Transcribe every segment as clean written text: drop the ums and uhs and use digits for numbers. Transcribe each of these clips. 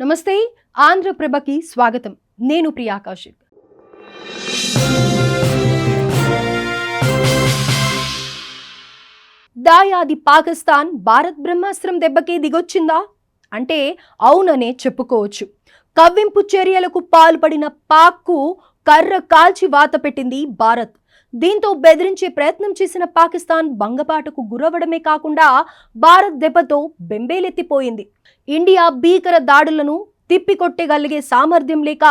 నమస్తే ఆంధ్రప్రభకి స్వాగతం. నేను ప్రియా కౌశిక్. దాయాది పాకిస్తాన్ భారత్ బ్రహ్మాస్త్రం దెబ్బకి దిగొచ్చిందా అంటే అవుననే చెప్పుకోవచ్చు. కవ్వింపు చర్యలకు పాల్పడిన పాక్కు కర్ర కాల్చి వాత పెట్టింది భారత్. దీంతో బెదిరించే ప్రయత్నం చేసిన పాకిస్తాన్ భంగపాటుకు గురవడమే కాకుండా భారత్ దెబ్బతో బెంబేలెత్తిపోయింది. ఇండియా భీకర దాడులను తిప్పికొట్టగలిగే సామర్థ్యం లేక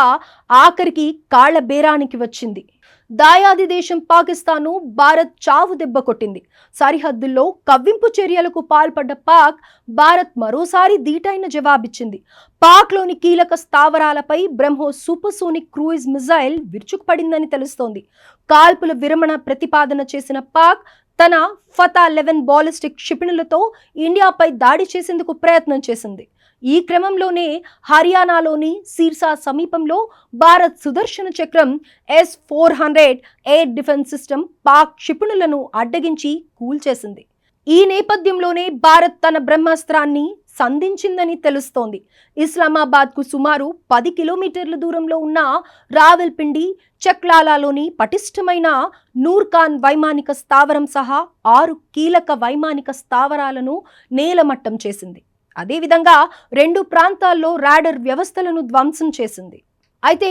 ఆఖరికి కాళ్ల బేరానికి వచ్చింది. దాయాది దేశం పాకిస్తాన్ను భారత్ చావు దెబ్బ కొట్టింది. సరిహద్దుల్లో కవ్వింపు చర్యలకు పాల్పడ్డ పాక్ భారత్ మరోసారి ధీటైన జవాబిచ్చింది. పాక్లోని కీలక స్థావరాలపై బ్రహ్మోస్ సూపర్సోనిక్ క్రూయిజ్ మిజైల్ విరుచుకుపడిందని తెలుస్తోంది. కాల్పుల విరమణ ప్రతిపాదన చేసిన పాక్ తన ఫతా 11 బాలిస్టిక్ క్షిపణులతో ఇండియాపై దాడి చేసేందుకు ప్రయత్నం చేసింది. ఈ క్రమంలోనే హర్యానాలోని సిర్సా సమీపంలో భారత్ సుదర్శన చక్రం S-400 air defence system Pak క్షిపణులను అడ్డగించి కూల్చేసింది. ఈ నేపథ్యంలోనే భారత్ తన బ్రహ్మాస్త్రాన్ని సంధించిందని తెలుస్తోంది. ఇస్లామాబాద్కు సుమారు 10 కిలోమీటర్ల దూరంలో ఉన్న రావల్పిండి, చక్లాలాలోని పటిష్టమైన నూర్ఖాన్ వైమానిక స్థావరం సహా 6 కీలక వైమానిక స్థావరాలను నేలమట్టం చేసింది. అదేవిధంగా 2 ప్రాంతాల్లో రాడర్ వ్యవస్థలను ధ్వంసం చేసింది. అయితే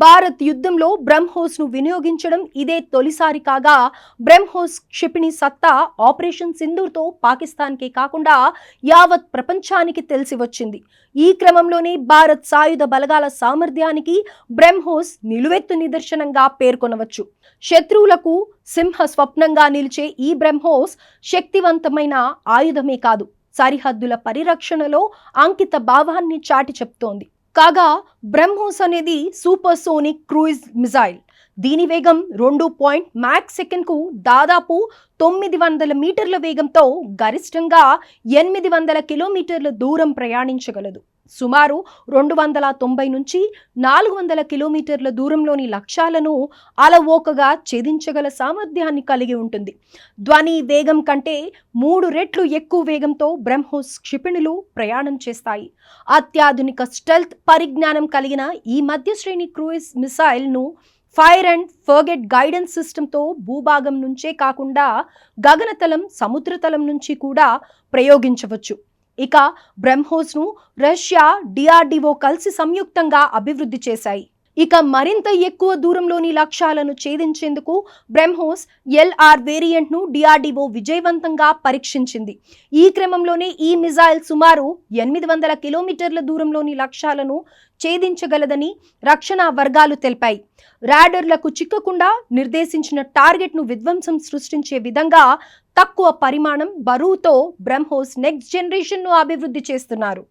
భారత్ యుద్ధంలో బ్రహ్మోస్ ను వినియోగించడం ఇదే తొలిసారి కాగా, బ్రహ్మోస్ క్షిపణి సత్తా ఆపరేషన్ సింధూర్తో పాకిస్తాన్కే కాకుండా యావత్ ప్రపంచానికి తెలిసి వచ్చింది. ఈ క్రమంలోనే భారత్ సాయుధ బలగాల సామర్థ్యానికి బ్రహ్మోస్ నిలువెత్తు నిదర్శనంగా పేర్కొనవచ్చు. శత్రువులకు సింహ స్వప్నంగా నిలిచే ఈ బ్రహ్మోస్ శక్తివంతమైన ఆయుధమే కాదు, సరిహద్దుల పరిరక్షణలో అంకిత భావాన్ని చాటి చెప్తోంది. కాగా బ్రహ్మోస్ అనేది సూపర్సోనిక్ క్రూయిజ్ మిజైల్. దీని వేగం 2 మాక్ సెకండ్కు దాదాపు 900 మీటర్ల వేగంతో గరిష్టంగా 800 కిలోమీటర్ల దూరం ప్రయాణించగలదు. సుమారు 290 నుంచి 400 కిలోమీటర్ల దూరంలోని లక్ష్యాలను అలవోకగా ఛేదించగల సామర్థ్యాన్ని కలిగి ఉంటుంది. ధ్వని వేగం కంటే 3 రెట్లు ఎక్కువ వేగంతో బ్రహ్మోస్ క్షిపణులు ప్రయాణం చేస్తాయి. అత్యాధునిక స్టెల్త్ పరిజ్ఞానం కలిగిన ఈ మధ్య శ్రేణి క్రూయిజ్ మిసైల్ను ఫైర్ అండ్ ఫర్గెట్ గైడెన్స్ సిస్టంతో భూభాగం నుంచే కాకుండా గగనతలం, సముద్రతలం నుంచి కూడా ప్రయోగించవచ్చు. ఇక బ్రహ్మోస్ ను రష్యా, DRDO కలిసి సంయుక్తంగా అభివృద్ధి చేశాయి. ఇక మరింత ఎక్కువ దూరంలోని లక్ష్యాలను ఛేదించేందుకు బ్రహ్మోస్ LR వేరియంట్ ను DRDO విజయవంతంగా పరీక్షించింది. ఈ క్రమంలోనే ఈ మిజైల్ సుమారు 800 కిలోమీటర్ల దూరంలోని లక్ష్యాలను ఛేదించగలదని రక్షణ వర్గాలు తెలిపాయి. రాడర్లకు చిక్కకుండా నిర్దేశించిన టార్గెట్ ను విధ్వంసం సృష్టించే విధంగా తక్కువ పరిమాణం, బరువుతో బ్రహ్మోస్ నెక్స్ట్ జనరేషన్ ను అభివృద్ధి చేస్తున్నారు.